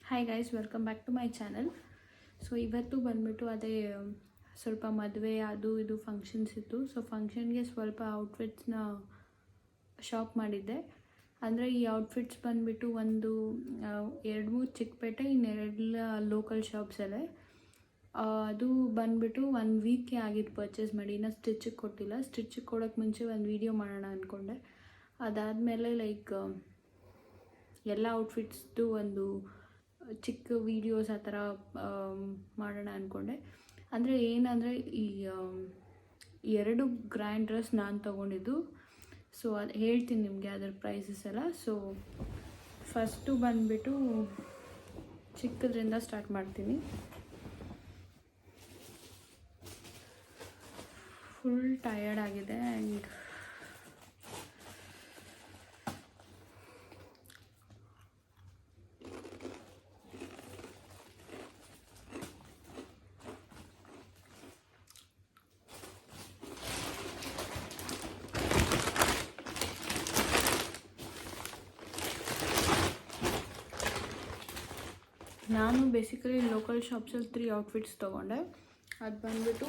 Hi guys, welcome back to my channel. So ಇವತ್ತು ಬಂದುಬಿಟ್ಟು ಅದೇ ಸ್ವಲ್ಪ ಮದುವೆ ಅದು ಇದು ಫಂಕ್ಷನ್ಸ್ ಇತ್ತು. ಸೊ ಫಂಕ್ಷನ್ಗೆ ಸ್ವಲ್ಪ ಔಟ್ಫಿಟ್ಸ್ನ ಶಾಪ್ ಮಾಡಿದ್ದೆ. ಅಂದರೆ ಈ ಔಟ್ಫಿಟ್ಸ್ ಬಂದುಬಿಟ್ಟು ಒಂದು 2-3 ಚಿಕ್ಕಪೇಟೆ, ಇನ್ನೆರಡೆಲ್ಲ ಲೋಕಲ್ ಶಾಪ್ಸಲ್ಲೇ. ಅದು ಬಂದುಬಿಟ್ಟು 1 ವೀಕ್ಗೆ ಆಗಿದ್ದು ಪರ್ಚೇಸ್ ಮಾಡಿ. ಇನ್ನೂ ಸ್ಟಿಚಿಗೆ ಕೊಟ್ಟಿಲ್ಲ. ಸ್ಟಿಚಿಗೆ ಕೊಡೋಕ್ಕೆ ಮುಂಚೆ ಒಂದು ವೀಡಿಯೋ ಮಾಡೋಣ ಅಂದ್ಕೊಂಡೆ. ಅದಾದಮೇಲೆ ಲೈಕ್ ಎಲ್ಲ ಔಟ್ಫಿಟ್ಸ್ದು ಒಂದು ಚಿಕ್ಕ ವೀಡಿಯೋಸ್ ಆ ಥರ ಮಾಡೋಣ ಅಂದ್ಕೊಂಡೆ. ಅಂದರೆ ಏನಂದರೆ ಈ 2 ಗ್ರ್ಯಾಂಡ್ ಡ್ರೆಸ್ ನಾನು ತೊಗೊಂಡಿದ್ದು. ಸೊ ಅದು ಹೇಳ್ತೀನಿ ನಿಮಗೆ ಅದರ ಪ್ರೈಸಸ್ ಎಲ್ಲ. ಸೊ ಫಸ್ಟು ಬಂದುಬಿಟ್ಟು ಚಿಕ್ಕದ್ರಿಂದ ಸ್ಟಾರ್ಟ್ ಮಾಡ್ತೀನಿ. ಫುಲ್ ಟಯರ್ಡ್ ಆಗಿದೆ ಆ್ಯಂಡ್ ನಾನು ಬೇಸಿಕಲಿ ಲೋಕಲ್ ಶಾಪ್ಸಲ್ಲಿ 3 ಔಟ್ಫಿಟ್ಸ್ ತೊಗೊಂಡೆ. ಅದು ಬಂದುಬಿಟ್ಟು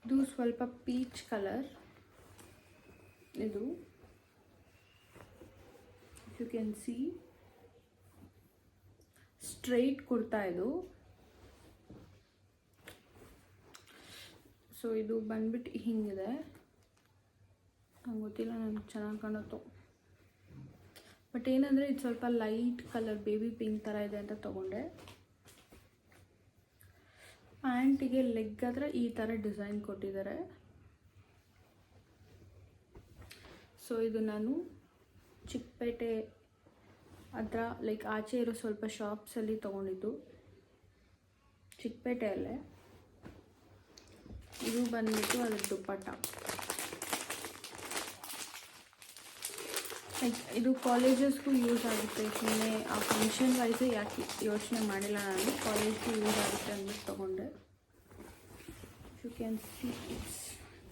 ಇದು ಸ್ವಲ್ಪ ಪೀಚ್ ಕಲರ್. ಇದು you can see straight kurta ಇದು. ಸೊ ಇದು ಬಂದ್ಬಿಟ್ಟು ಹಿಂಗಿದೆ. ನಂಗೆ ಗೊತ್ತಿಲ್ಲ, ನನಗೆ ಚೆನ್ನಾಗಿ ಕಾಣುತ್ತೋ. ಬಟ್ ಏನಂದರೆ ಇದು ಸ್ವಲ್ಪ ಲೈಟ್ ಕಲರ್ ಬೇಬಿ ಪಿಂಕ್ ಥರ ಇದೆ ಅಂತ ತೊಗೊಂಡೆ. ಪ್ಯಾಂಟಿಗೆ ಲೆಗ್ ಹತ್ರ ಈ ಥರ ಡಿಸೈನ್ ಕೊಟ್ಟಿದ್ದಾರೆ. ಸೊ ಇದು ನಾನು ಚಿಕ್ಕಪೇಟೆ ಹತ್ರ ಲೈಕ್ ಆಚೆ ಇರೋ ಸ್ವಲ್ಪ ಶಾಪ್ಸಲ್ಲಿ ತೊಗೊಂಡಿದ್ದು, ಚಿಕ್ಕಪೇಟೆಯಲ್ಲೇ. ಇದು ಬಂದ್ಬಿಟ್ಟು ಅದ್ರ ದುಪ್ಪಟ್ಟ. ಲೈಕ್ ಇದು ಕಾಲೇಜಸ್ಗೂ ಯೂಸ್ ಆಗುತ್ತೆ. ಸುಮ್ಮನೆ ಆ ಫಂಕ್ಷನ್ ವೈಸೇ ಯಾಕೆ ಯೋಚನೆ ಮಾಡಿಲ್ಲ ನಾನು, ಕಾಲೇಜ್ಗೂ ಯೂಸ್ ಆಗುತ್ತೆ ಅಂದ್ಬಿಟ್ಟು ತೊಗೊಂಡೆ. You can see it's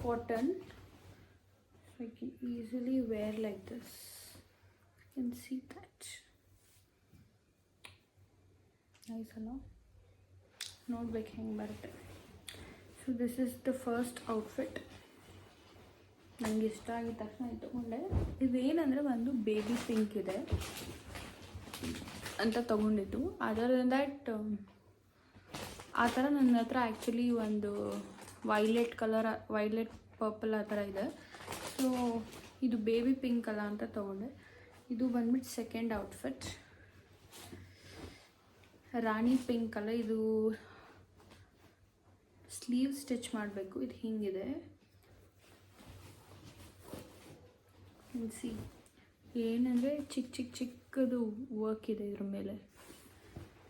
cotton. I can easily wear like this. You can see that. Nice ಅಲ್ಲ? ನೋಡ್ಬೇಕು ಹೆಂಗೆ ಬರುತ್ತೆ. So this is the first outfit. ನನಗೆ ಇಷ್ಟ ಆಗಿದ ತಕ್ಷಣ ಇದು ತೊಗೊಂಡೆ. ಇದೇನಂದರೆ ಒಂದು ಬೇಬಿ ಪಿಂಕ್ ಇದೆ ಅಂತ ತೊಗೊಂಡಿದ್ದು. ಅದರ್ ದೆನ್ ದ್ಯಾಟ್ ಆ ಥರ ನನ್ನ ಹತ್ರ ಆ್ಯಕ್ಚುಲಿ ಒಂದು ವೈಲೆಟ್ ಪರ್ಪಲ್ ಆ ಥರ ಇದೆ. ಸೊ ಇದು ಬೇಬಿ ಪಿಂಕ್ ಅಲ್ಲ ಅಂತ ತೊಗೊಂಡೆ. ಇದು ಬಂದ್ಬಿಟ್ಟು ಸೆಕೆಂಡ್ ಔಟ್ಫಿಟ್. ರಾಣಿ ಪಿಂಕ್ ಅಲ್ಲ, ಇದು ಸ್ಲೀವ್ ಸ್ಟಿಚ್ ಮಾಡಬೇಕು. ಇದು ಹಿಂಗಿದೆ. ಸಿ ಏನಂದರೆ ಚಿಕ್ಕದು ವರ್ಕ್ ಇದೆ ಇದ್ರ ಮೇಲೆ.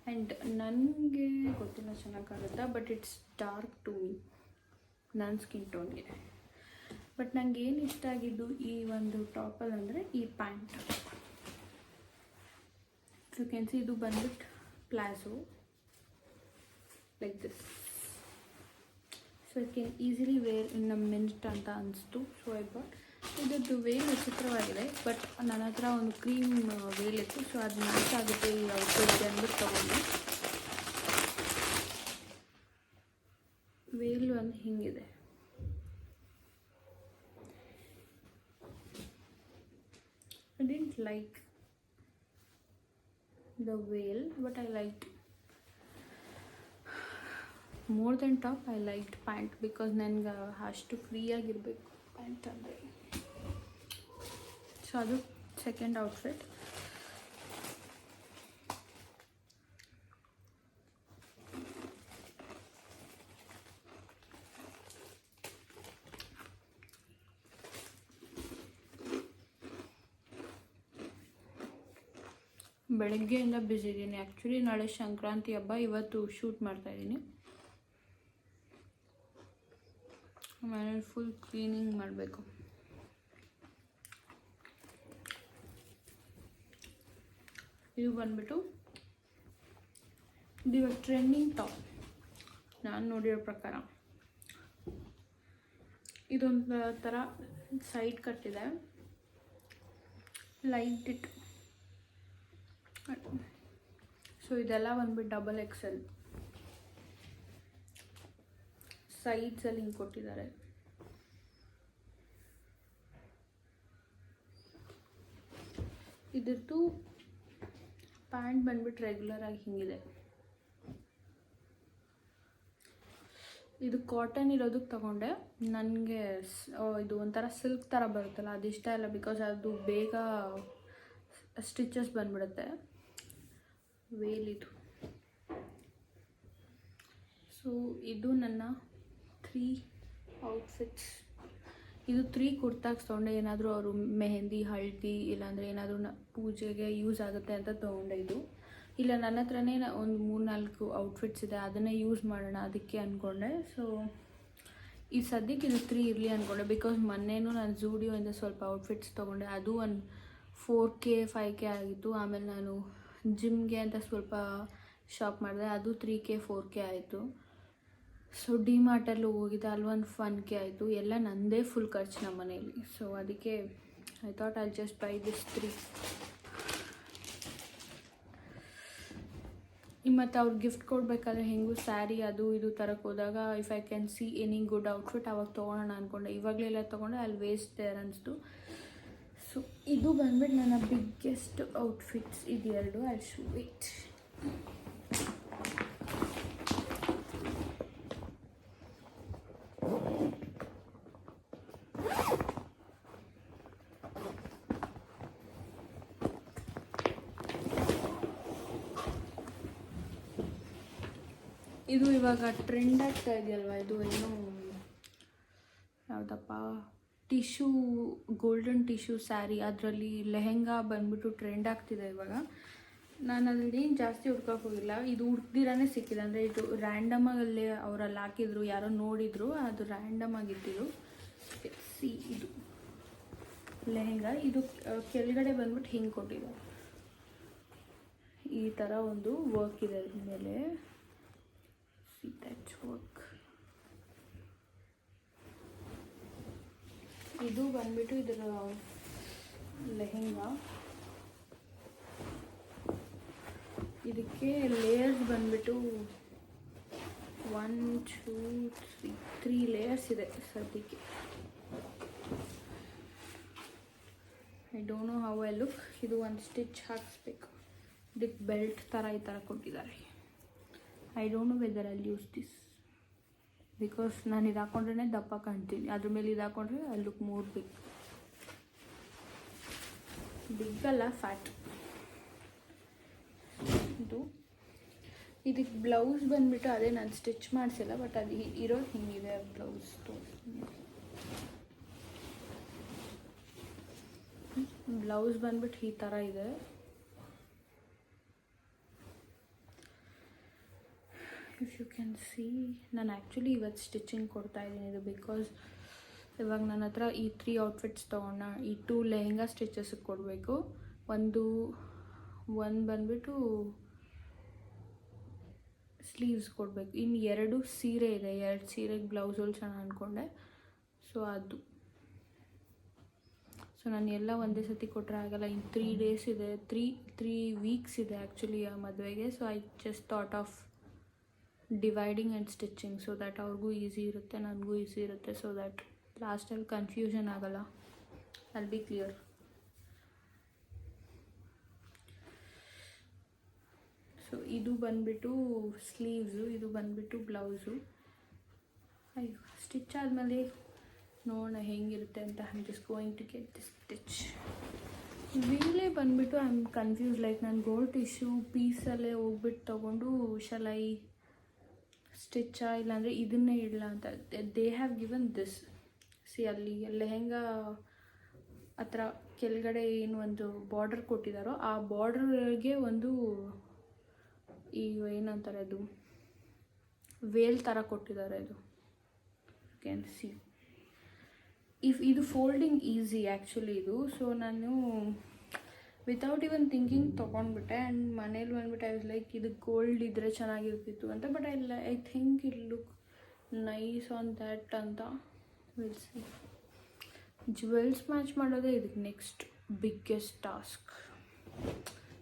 ಆ್ಯಂಡ್ ನನಗೆ ಗೊತ್ತಿಲ್ಲ ಚೆನ್ನಾಗಿ ಕಾಣುತ್ತಾ, but it's dark to me, ನನ್ನ ಸ್ಕಿನ್ ಟೋನ್ಗೆ. ಬಟ್ ನನಗೆ ಏನು ಇಷ್ಟ ಆಗಿದ್ದು ಈ ಒಂದು ಟಾಪಲ್ಲಿ ಅಂದರೆ ಈ ಪ್ಯಾಂಟ್. ಯು ಕ್ಯಾನ್ ಸಿ ಇದು ಬಂದ್ಬಿಟ್ಟು palazzo like this. So I can easily wear in a minute ಅಂತ ಅನಿಸ್ತು. So I bought. ಇದರದ್ದು ವೇಲ್ ವಿಚಿತ್ರವಾಗಿದೆ, ಬಟ್ ನನ್ನ ಹತ್ರ ಒಂದು ಕ್ರೀಮ್ ವೇಲ್ ಇತ್ತು. ಸೊ ಅದು ಮ್ಯಾಚ್ ಆಗುತ್ತೆ ಈ ಔಟ್ಫಿಟ್ಗೆ ಅಂದ್ಬಿಟ್ಟು ತೊಗೊಂಡೆ. ವೇಲ್ ಒಂದು ಹಿಂಗಿದೆ. I didn't like the veil, but I liked more than top. I liked pant because ನನಗೆ ಅಷ್ಟು ಫ್ರೀಯಾಗಿರಬೇಕು ಪ್ಯಾಂಟ್ ಅಂದರೆ. ಸೊ ಅದು ಸೆಕೆಂಡ್ ಔಟ್ಫಿಟ್. ಬೆಳಗ್ಗೆಯಿಂದ ಬ್ಯುಸಿ ಇದ್ದೀನಿ. ಆ್ಯಕ್ಚುಲಿ ನಾಳೆ ಸಂಕ್ರಾಂತಿ ಹಬ್ಬ, ಇವತ್ತು ಶೂಟ್ ಮಾಡ್ತಾಯಿದ್ದೀನಿ. ಮನೇಲಿ ಫುಲ್ ಕ್ಲೀನಿಂಗ್ ಮಾಡಬೇಕು. ಇದು ಬಂದ್ಬಿಟ್ಟು ಇದು ಇವಾಗ ಟ್ರೆಂಡಿಂಗ್ ಟಾಪ್ ನಾನು ನೋಡಿರೋ ಪ್ರಕಾರ. ಇದೊಂದು ಥರ ಸೈಡ್ ಕಟ್ಟಿದೆ, ಲೈಟ್ ಇಟ್. ಸೊ ಇದೆಲ್ಲ ಬಂದ್ಬಿಟ್ಟು ಡಬಲ್ XL. ಸೈಡ್ಸಲ್ಲಿ ಹಿಂಗೆ ಕೊಟ್ಟಿದ್ದಾರೆ. ಇದ್ರದ್ದು ಪ್ಯಾಂಟ್ ಬಂದ್ಬಿಟ್ಟು ರೆಗ್ಯುಲರ್ ಆಗಿ ಹಿಂಗಿದೆ. ಇದು ಕಾಟನ್ ಇರೋದಕ್ಕೆ ತಗೊಂಡೆ. ನನಗೆ ಇದು ಒಂಥರ ಸಿಲ್ಕ್ ಥರ ಬರುತ್ತಲ್ಲ, ಅದು ಇಷ್ಟ ಇಲ್ಲ. ಬಿಕಾಸ್ ಅದು ಬೇಗ ಸ್ಟಿಚಸ್ ಬಂದ್ಬಿಡುತ್ತೆ ವೇಲಿದು. ಸೊ ಇದು ನನ್ನ 3 ಔಟ್ಫಿಟ್ಸ್. ಇದು 3 ಕುರ್ತಾಕ್ಸ್ ತೊಗೊಂಡೆ. ಏನಾದರೂ ಅವರು ಮೆಹಂದಿ, ಹಳದಿ, ಇಲ್ಲಾಂದರೆ ಏನಾದರೂ ಪೂಜೆಗೆ ಯೂಸ್ ಆಗುತ್ತೆ ಅಂತ ತೊಗೊಂಡೆ. ಇದು ಇಲ್ಲ, ನನ್ನ ಹತ್ರನೇ ಒಂದು 3-4 ಔಟ್ಫಿಟ್ಸ್ ಇದೆ, ಅದನ್ನೇ ಯೂಸ್ ಮಾಡೋಣ ಅದಕ್ಕೆ ಅಂದ್ಕೊಂಡೆ. ಸೊ ಈ ಸದ್ಯಕ್ಕೆ ಇದು 3 ಇರಲಿ ಅಂದ್ಕೊಂಡೆ. ಬಿಕಾಸ್ ಮೊನ್ನೆನೂ ನಾನು ಝೂಡಿಯೋಯಿಂದ ಸ್ವಲ್ಪ ಔಟ್ಫಿಟ್ಸ್ ತೊಗೊಂಡೆ, ಅದು ಒಂದು 4K 5K ಆಗಿತ್ತು. ಆಮೇಲೆ ನಾನು ಜಿಮ್ಗೆ ಅಂತ ಸ್ವಲ್ಪ ಶಾಪ್ ಮಾಡಿದೆ, ಅದು 3K 4K ಆಯಿತು. ಸೊ ಡಿಮಾರ್ಟಲ್ಲೂ ಹೋಗಿದ್ದೆ, ಅಲ್ಲಿ ಒಂದು 1K ಆಯಿತು. ಎಲ್ಲ ನನ್ನದೇ ಫುಲ್ ಖರ್ಚು ನಮ್ಮ ಮನೇಲಿ. ಸೊ ಅದಕ್ಕೆ I thought I just by this 3. ಮತ್ತು ಅವ್ರು ಗಿಫ್ಟ್ ಕೊಡಬೇಕಾದ್ರೆ ಹೆಂಗೂ ಸ್ಯಾರಿ ಅದು ಇದು ತರಕ್ಕೆ ಹೋದಾಗ if I can see any good outfit ಅವಾಗ ತೊಗೊಳೋಣ ಅಂದ್ಕೊಂಡೆ. ಇವಾಗಲೆಲ್ಲ ತೊಗೊಂಡೆ ಅಲ್ಲಿ ವೇಸ್ಟ್ ದೇರ್ ಅನಿಸ್ತು. ಸೊ ಇದು ಬಂದ್ಬಿಟ್ಟು ನನ್ನ ಬಿಗ್ಗೆಸ್ಟ್ ಔಟ್ಫಿಟ್ಸ್. ಇದು 2 ಐ ಶು ವೇಟ್. ಇದು ಇವಾಗ ಟ್ರೆಂಡ್ ಆಗ್ತಾ ಇದೆಯಲ್ವ, ಇದು ಏನು ಯಾವುದಪ್ಪ, ಟಿಶ್ಯೂ, ಗೋಲ್ಡನ್ ಟಿಶ್ಯೂ ಸ್ಯಾರಿ, ಅದರಲ್ಲಿ ಲೆಹೆಂಗಾ ಬಂದ್ಬಿಟ್ಟು ಟ್ರೆಂಡ್ ಆಗ್ತಿದೆ ಇವಾಗ. ನಾನು ಅದ್ರಲ್ಲಿ ಏನು ಜಾಸ್ತಿ ಹುಡ್ಕೋಕೆ ಹೋಗಿಲ್ಲ, ಇದು ಹುಡ್ಕ್ದಿರಾನೇ ಸಿಕ್ಕಿದೆ. ಅಂದರೆ ಇದು ರ್ಯಾಂಡಮಾಗಲ್ಲಿ ಅವರಲ್ಲಿ ಹಾಕಿದ್ರು, ಯಾರೋ ನೋಡಿದ್ರು, ಅದು ರ್ಯಾಂಡಮ್ ಆಗಿದ್ದಿದ್ದು. ಸಿ ಇದು ಲೆಹೆಂಗಾ, ಇದು ಕೆಳಗಡೆ ಬಂದ್ಬಿಟ್ಟು ಹಿಂಗೆ ಕೊಟ್ಟಿದ್ದಾರೆ. ಈ ಥರ ಒಂದು ವರ್ಕ್ ಇದೆ ಮೇಲೆ. that work. ಇದು ಬಂದ್ಬಿಟ್ಟು ಇದರ ಲೆಹೆಂಗಾ. ಇದಕ್ಕೆ ಲೇಯರ್ಸ್ ಬಂದ್ಬಿಟ್ಟು 1 2 3 ಲೇಯರ್ಸ್ ಇದೆ ಸದ್ಯಕ್ಕೆ. I don't know how I look. ಇದು ಒಂದು ಸ್ಟಿಚ್ ಹಾಕಿಸ್ಬೇಕು. ಇದಕ್ಕೆ ಬೆಲ್ಟ್ ಥರ ಈ ಥರ ಕೊಟ್ಟಿದ್ದಾರೆ. I don't know whether I use this because ನಾನು ಇದು ಹಾಕೊಂಡ್ರೆ ದಪ್ಪ ಕಾಣ್ತೀನಿ, ಅದ್ರ ಮೇಲೆ ಇದು ಹಾಕೊಂಡ್ರೆ ಐ ಲುಕ್ ಮೋರ್ ಬಿಗ್. ಬಿಗ್ ಅಲ್ಲ, ಫ್ಯಾಟ್. ಇದಕ್ಕೆ ಬ್ಲೌಸ್ ಬಂದ್ಬಿಟ್ಟು ಅದೇ ನಾನು ಸ್ಟಿಚ್ ಮಾಡಿಸಿಲ್ಲ, ಬಟ್ ಅದು ಇರೋದು ಹಿಂಗಿದೆ ಬ್ಲೌಸ್. ಬ್ಲೌಸ್ ಬಂದ್ಬಿಟ್ಟು ಈ ಥರ ಇದೆ. ಇಫ್ ಯು ಕ್ಯಾನ್ ಸಿ, ನಾನು ಆ್ಯಕ್ಚುಲಿ ಇವತ್ತು ಸ್ಟಿಚಿಂಗ್ ಕೊಡ್ತಾಯಿದ್ದೀನಿ ಇದು ಬಿಕಾಸ್ ಇವಾಗ ನನ್ನ ಹತ್ರ ಈ 3 ಔಟ್ಫಿಟ್ಸ್ ತೊಗೊಂಡ. ಈ 2 ಲೆಹೆಂಗಾ ಸ್ಟಿಚಸ್ಗೆ ಕೊಡಬೇಕು, ಒಂದು ಬಂದ್ಬಿಟ್ಟು ಸ್ಲೀವ್ಸ್ ಕೊಡಬೇಕು, ಇನ್ನು 2 ಸೀರೆ ಇದೆ. 2 ಸೀರೆಗೆ ಬ್ಲೌಸ್ ಹೊಲ್ಸೋಣ ಅಂದ್ಕೊಂಡೆ. ಸೊ ಅದು ನಾನು ಎಲ್ಲ ಒಂದೇ ಸತಿ ಕೊಟ್ಟರೆ ಆಗಲ್ಲ. ಇನ್ನು 3 ಡೇಸ್ ಇದೆ, 3 ವೀಕ್ಸ್ ಇದೆ ಆ್ಯಕ್ಚುಲಿ ಆ ಮದುವೆಗೆ. So I just thought of dividing and stitching so that ಅವ್ರಿಗೂ ಈಸಿ ಇರುತ್ತೆ, ನನಗೂ ಈಸಿ ಇರುತ್ತೆ. ಸೊ ದ್ಯಾಟ್ ಲಾಸ್ಟಲ್ಲಿ ಕನ್ಫ್ಯೂಷನ್ ಆಗಲ್ಲ. I'll be clear. ಸೊ ಇದು ಬಂದ್ಬಿಟ್ಟು ಸ್ಲೀವ್ಸು, ಇದು ಬಂದ್ಬಿಟ್ಟು ಬ್ಲೌಸು. ಅಯ್ಯೋ, ಸ್ಟಿಚ್ ಆದಮೇಲೆ ನೋಡೋಣ ಹೆಂಗಿರುತ್ತೆ ಅಂತ. I am just going to get this stitch. ವೀಲೇ ಬಂದ್ಬಿಟ್ಟು ಐ ಆಮ್ ಕನ್ಫ್ಯೂಸ್. ಲೈಕ್ ನಾನು ಗೋಲ್ಡ್ ಟಿಶ್ಯೂ ಪೀಸಲ್ಲೇ ಹೋಗ್ಬಿಟ್ಟು ತೊಗೊಂಡು ಶಲೈ ಸ್ಟಿಚ್ಚಾ ಇಲ್ಲಾಂದರೆ ಇದನ್ನೇ ಇಡಲ್ಲ ಅಂತ. They have given this. See ಅಲ್ಲಿ ಲೆಹೆಂಗಾ ಹತ್ರ ಕೆಳಗಡೆ ಏನು ಒಂದು ಬಾರ್ಡರ್ ಕೊಟ್ಟಿದ್ದಾರೋ ಆ ಬಾರ್ಡರ್ಗೆ ಒಂದು ಈ ಏನಂತಾರೆ ಅದು ವೇಲ್ ಥರ ಕೊಟ್ಟಿದ್ದಾರೆ. ಇದು ಕ್ಯಾನ್ ಸಿ. ಇದು ಫೋಲ್ಡಿಂಗ್ ಈಸಿ ಆ್ಯಕ್ಚುಲಿ ಇದು. ಸೊ ನಾನು ವಿತೌಟ್ ಇವನ್ ಥಿಂಕಿಂಗ್ ತೊಗೊಂಡ್ಬಿಟ್ಟೆ. ಆ್ಯಂಡ್ ಮನೇಲಿ ಬಂದ್ಬಿಟ್ಟು ಐ ವಾಸ್ ಲೈಕ್ ಇದು ಗೋಲ್ಡ್ ಇದ್ದರೆ ಚೆನ್ನಾಗಿರ್ತಿತ್ತು ಅಂತ. But I think it look nice on that ಅಂತ. Will see. ಜ್ಯುವೆಲ್ಸ್ ಮ್ಯಾಚ್ ಮಾಡೋದೇ ಇದಕ್ಕೆ next biggest task.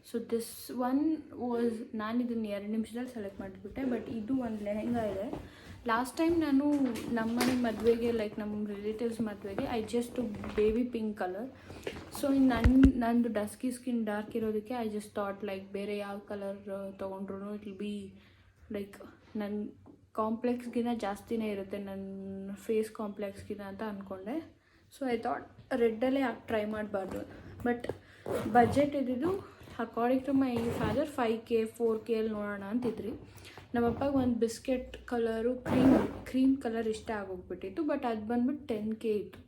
So this one was, ನಾನು ಇದನ್ನು 2 ನಿಮಿಷದಲ್ಲಿ ಸೆಲೆಕ್ಟ್ ಮಾಡಿಬಿಟ್ಟೆ. ಬಟ್ ಇದು ಒಂದು ಲೆಹೆಂಗಾ ಇದೆ. ಲಾಸ್ಟ್ ಟೈಮ್ ನಾನು ನಮ್ಮನೆ ಮದುವೆಗೆ, ಲೈಕ್ ನಮ್ಮ ರಿಲೇಟಿವ್ಸ್ ಮದುವೆಗೆ, I just baby pink colour. So ನಂದು ಡಸ್ಕಿ ಸ್ಕಿನ್ ಡಾರ್ಕ್ ಇರೋದಕ್ಕೆ ಐ ಜಸ್ಟ್ ಥಾಟ್ ಲೈಕ್ ಬೇರೆ ಯಾವ ಕಲರ್ ತೊಗೊಂಡ್ರು ಇಟ್ ವಿಲ್ ಬಿ ಲೈಕ್ ನನ್ನ ಕಾಂಪ್ಲೆಕ್ಸ್ಗಿಂತ ಜಾಸ್ತಿನೇ ಇರುತ್ತೆ, ನನ್ನ ಫೇಸ್ ಕಾಂಪ್ಲೆಕ್ಸ್ಗಿಂತ ಅಂತ ಅಂದ್ಕೊಂಡೆ. ಸೊ ಐ ಥಾಟ್ ರೆಡ್ಡಲ್ಲೇ ಯಾಕೆ ಟ್ರೈ ಮಾಡಬಾರ್ದು. ಬಟ್ ಬಜೆಟ್ ಇದ್ದಿದ್ದು according to my father 5K 4K ಅಲ್ಲಿ ನೋಡೋಣ ಅಂತಿದ್ರಿ. ನಮ್ಮಪ್ಪಗೆ ಒಂದು ಬಿಸ್ಕೆಟ್ ಕಲರು ಕ್ರೀಮ್ ಕಲರ್ ಇಷ್ಟ ಆಗೋಗ್ಬಿಟ್ಟಿತ್ತು. ಬಟ್ ಅದು ಬಂದ್ಬಿಟ್ಟು 10K ಇತ್ತು.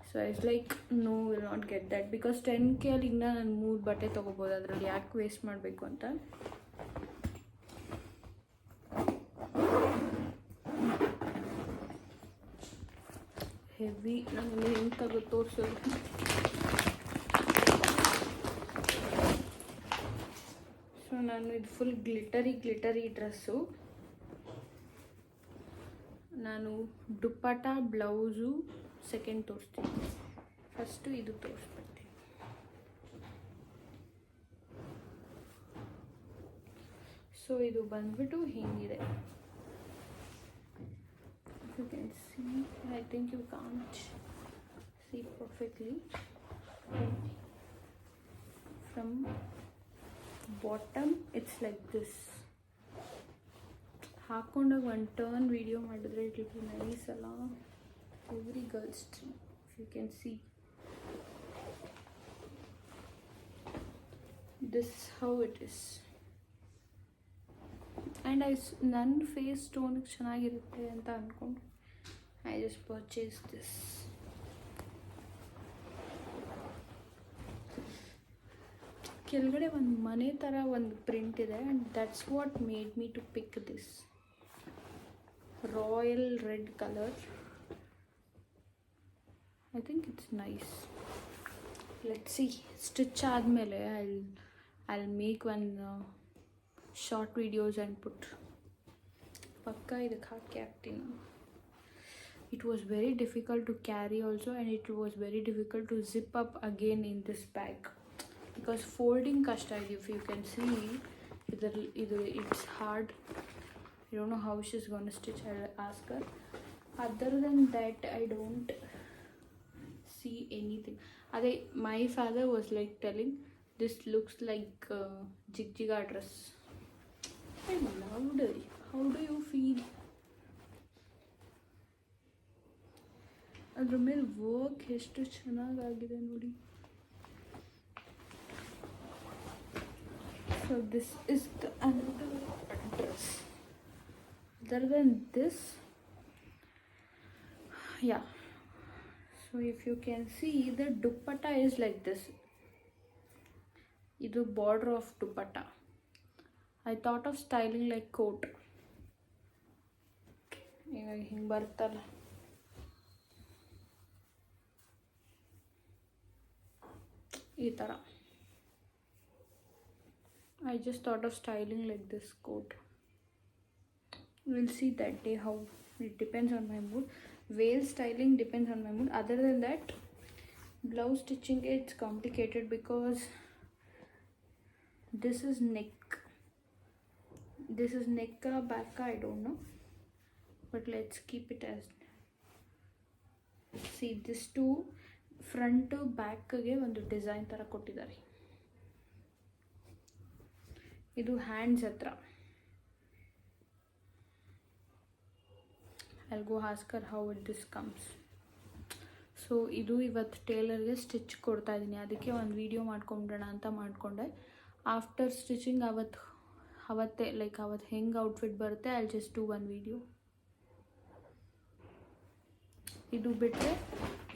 So it's like no will not get that, because 10K ಅಲ್ಲಿ ಇನ್ನೂ ನಾನು 3 ಬಟ್ಟೆ ತೊಗೋಬೋದು, ಅದರಲ್ಲಿ ಯಾಕೆ ವೇಸ್ಟ್ ಮಾಡಬೇಕು ಅಂತ. ಹೆವಿ, ನನಗೆ ಹೆಂಗೆ ತೆಗೆದು ತೋರಿಸೋದು. ಸೊ ನಾನು ಇದು ಫುಲ್ ಗ್ಲಿಟರಿ ಡ್ರೆಸ್ಸು. ನಾನು ದುಪ್ಪಟ್ಟ ಬ್ಲೌಸು ಸೆಕೆಂಡ್ ತೋರಿಸ್ತೀನಿ. ಫಸ್ಟು ಇದು ತೋರಿಸ್ಬಿಡ್ತೀನಿ. ಸೊ ಇದು ಬಂದ್ಬಿಟ್ಟು ಹೀಗಿದೆ. You can see, I think you can't see perfectly. From bottom it's like this. ಹಾಕೊಂಡಾಗ ಒಂದು ಟರ್ನ್ ವಿಡಿಯೋ ಮಾಡಿದ್ರೆ ಇಟ್ ವಿಲ್ ಬಿ ನೈಸ್ ಅಲ್ಲ. Every girls dream. You can see this how it is. And ನನ್ನ face ಟೋನಿಗೆ ಚೆನ್ನಾಗಿರುತ್ತೆ ಅಂತ ಅಂದ್ಕೊಂಡು I just purchase this. ಕೆಳಗಡೆ ಒಂದು ಮನೆ ಥರ ಒಂದು ಪ್ರಿಂಟ್ ಇದೆ, and that's what made me to pick this royal red colour. I think it's nice. Let's see. Stitch ಆದಮೇಲೆ I make one short videos and put. ಪಕ್ಕ ಇದಕ್ಕೆ ಹಾಕಿ ಹಾಕ್ತೀನಿ. It was very difficult to carry also, and it was very difficult to zip up again in this bag, because folding ಕಷ್ಟ ಇದೆ. If you can see ಇದು it's hard. I don't know how she is gonna stitch. I ask her. Other then that I don't see anything. ಅದೇ my father was like telling this looks like ಜಿಗ್ಜಿಗಾ dress. I loved it. How do you feel? ಅದ್ರ ಮೇಲೆ work ಎಷ್ಟು ಚೆನ್ನಾಗಾಗಿದೆ ನೋಡಿ. So this is the another dress. Other than this, yeah. So if you can see, the dupatta is like this. Idu border of dupatta. I thought of styling like coat. ಹಿಂಗೆ ಬರ್ತಲ್ಲ, ಈ ಥರ. I just thought of styling like this coat. We'll see that day how. It depends on my mood. Veil styling depends on my mood. Other than that, blouse stitching, it's complicated because this is neck. This is neck back, I don't know, but let's keep it as. See, this two front back ಗೆ ಒಂದು design ಥರ ಕೊಟ್ಟಿದ್ದಾರೆ. ಇದು hands ಹತ್ರ. I'll go ask her how this comes. So ಇದು ಇವತ್ತು ಟೇಲರ್ಗೆ stitch ಕೊಡ್ತಾ ಇದ್ದೀನಿ, ಅದಕ್ಕೆ ಒಂದು ವಿಡಿಯೋ ಮಾಡ್ಕೊಂಡ್ಬಿಡೋಣ ಅಂತ ಮಾಡಿಕೊಂಡೆ. ಆಫ್ಟರ್ ಸ್ಟಿಚಿಂಗ್ ಅವತ್ತೇ ಲೈಕ್ ಅವತ್ತು ಹೆಂಗೆ ಔಟ್ಫಿಟ್ ಬರುತ್ತೆ I just do one video. ಇದು ಬಿಟ್ಟರೆ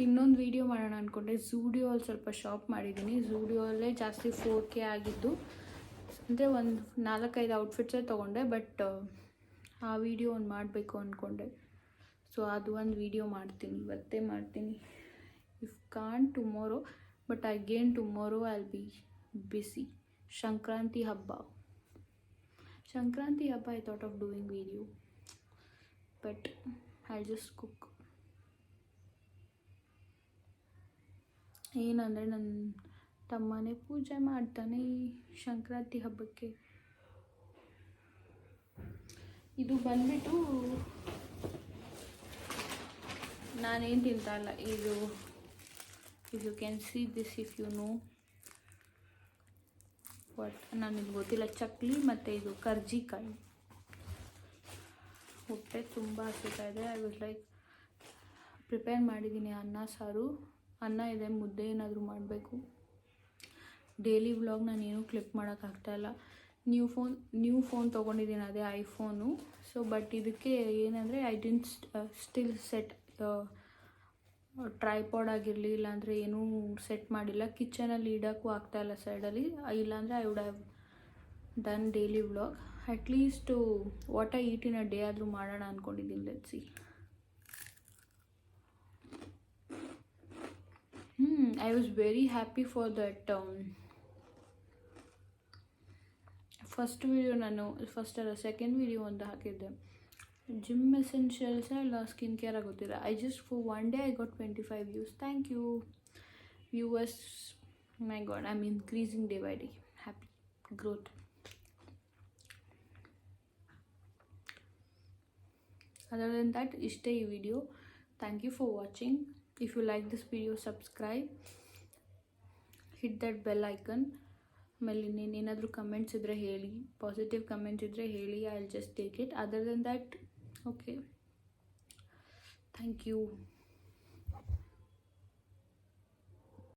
ಇನ್ನೊಂದು ವಿಡಿಯೋ ಮಾಡೋಣ ಅಂದ್ಕೊಂಡೆ. ಝೂಡಿಯೋ ಅಲ್ಲಿ ಸ್ವಲ್ಪ ಶಾಪ್ ಮಾಡಿದ್ದೀನಿ. ಝೂಡಿಯೋಲ್ಲೇ ಜಾಸ್ತಿ 4K ಆಗಿದ್ದು, ಅಂದರೆ ಒಂದು 4-5 ಔಟ್ಫಿಟ್ಸೇ ತೊಗೊಂಡೆ. ಬಟ್ ಆ ವಿಡಿಯೋ ಒಂದು ಮಾಡಬೇಕು ಅಂದ್ಕೊಂಡೆ. ಸೊ ಅದು ಒಂದು ವಿಡಿಯೋ ಮಾಡ್ತೀನಿ, ಇವತ್ತೇ ಮಾಡ್ತೀನಿ. If can't tomorrow, but again tomorrow I will be busy. Sankranti ಹಬ್ಬ I thought of doing video, but I'll just cook. ಏನಂದರೆ ನನ್ನ ತಮ್ಮನೇ ಪೂಜೆ ಮಾಡ್ತಾನೆ ಈ ಸಂಕ್ರಾಂತಿ ಹಬ್ಬಕ್ಕೆ. ಇದು ಬಂದ್ಬಿಟ್ಟು ನಾನೇನು ತಿಂತಲ್ಲ ಇದು. If you can see this, if you know but ನನಗೆ ಗೊತ್ತಿಲ್ಲ. ಚಕ್ಲಿ ಮತ್ತು ಇದು ಕರ್ಜಿಕಾಯಿ. ಹೊಟ್ಟೆ ತುಂಬ ಹಸಿತಾ ಇದೆ. ಐ ವಾಸ್ ಲೈಕ್ ಪ್ರಿಪೇರ್ ಮಾಡಿದ್ದೀನಿ ಅನ್ನ ಸಾರು. ಅನ್ನ ಇದೆ, ಮುದ್ದೆ ಏನಾದರೂ ಮಾಡಬೇಕು. ಡೈಲಿ ವ್ಲಾಗ್ ನಾನೇನು ಕ್ಲಿಪ್ ಮಾಡೋಕ್ಕಾಗ್ತಾಯಿಲ್ಲ. ನ್ಯೂ ಫೋನ್ ತೊಗೊಂಡಿದ್ದೀನಿ, ಅದೇ ಐಫೋನು. ಸೊ ಬಟ್ ಇದಕ್ಕೆ ಏನಂದರೆ I didn't still set tripod ಆಗಿರಲಿ, ಇಲ್ಲಾಂದರೆ ಏನೂ ಸೆಟ್ ಮಾಡಿಲ್ಲ. ಕಿಚನಲ್ಲಿ ಇಡೋಕ್ಕೂ ಆಗ್ತಾಯಿಲ್ಲ ಸೈಡಲ್ಲಿ. ಇಲ್ಲಾಂದರೆ I would have done daily vlog. At least what I eat in a day ಆದರೂ ಮಾಡೋಣ ಅಂದ್ಕೊಂಡಿದ್ದೀನಿ. Let's see. I was very happy for that first video. ನಾನು ಸೆಕೆಂಡ್ ವೀಡಿಯೋ ಒಂದು ಹಾಕಿದ್ದೆ, ಜಿಮ್ ಎಸೆನ್ಷಿಯಲ್ಸ್ ಇಲ್ಲ ಸ್ಕಿನ್ ಕೇರ್ ಆಗೋತ್ತಿಲ್ಲ. I just for one day I got 25 views. Thank you viewers. My god, I am increasing day by day. Happy growth. Other then that ಇಷ್ಟೇ ಈ ವಿಡಿಯೋ. Thank you for watching. If you like this video, subscribe, hit that bell icon. ಆಮೇಲೆ ಇನ್ನೇನಾದರೂ comments ಇದ್ದರೆ ಹೇಳಿ, positive comments ಇದ್ದರೆ ಹೇಳಿ. I will just take it. Other then that, okay, thank you.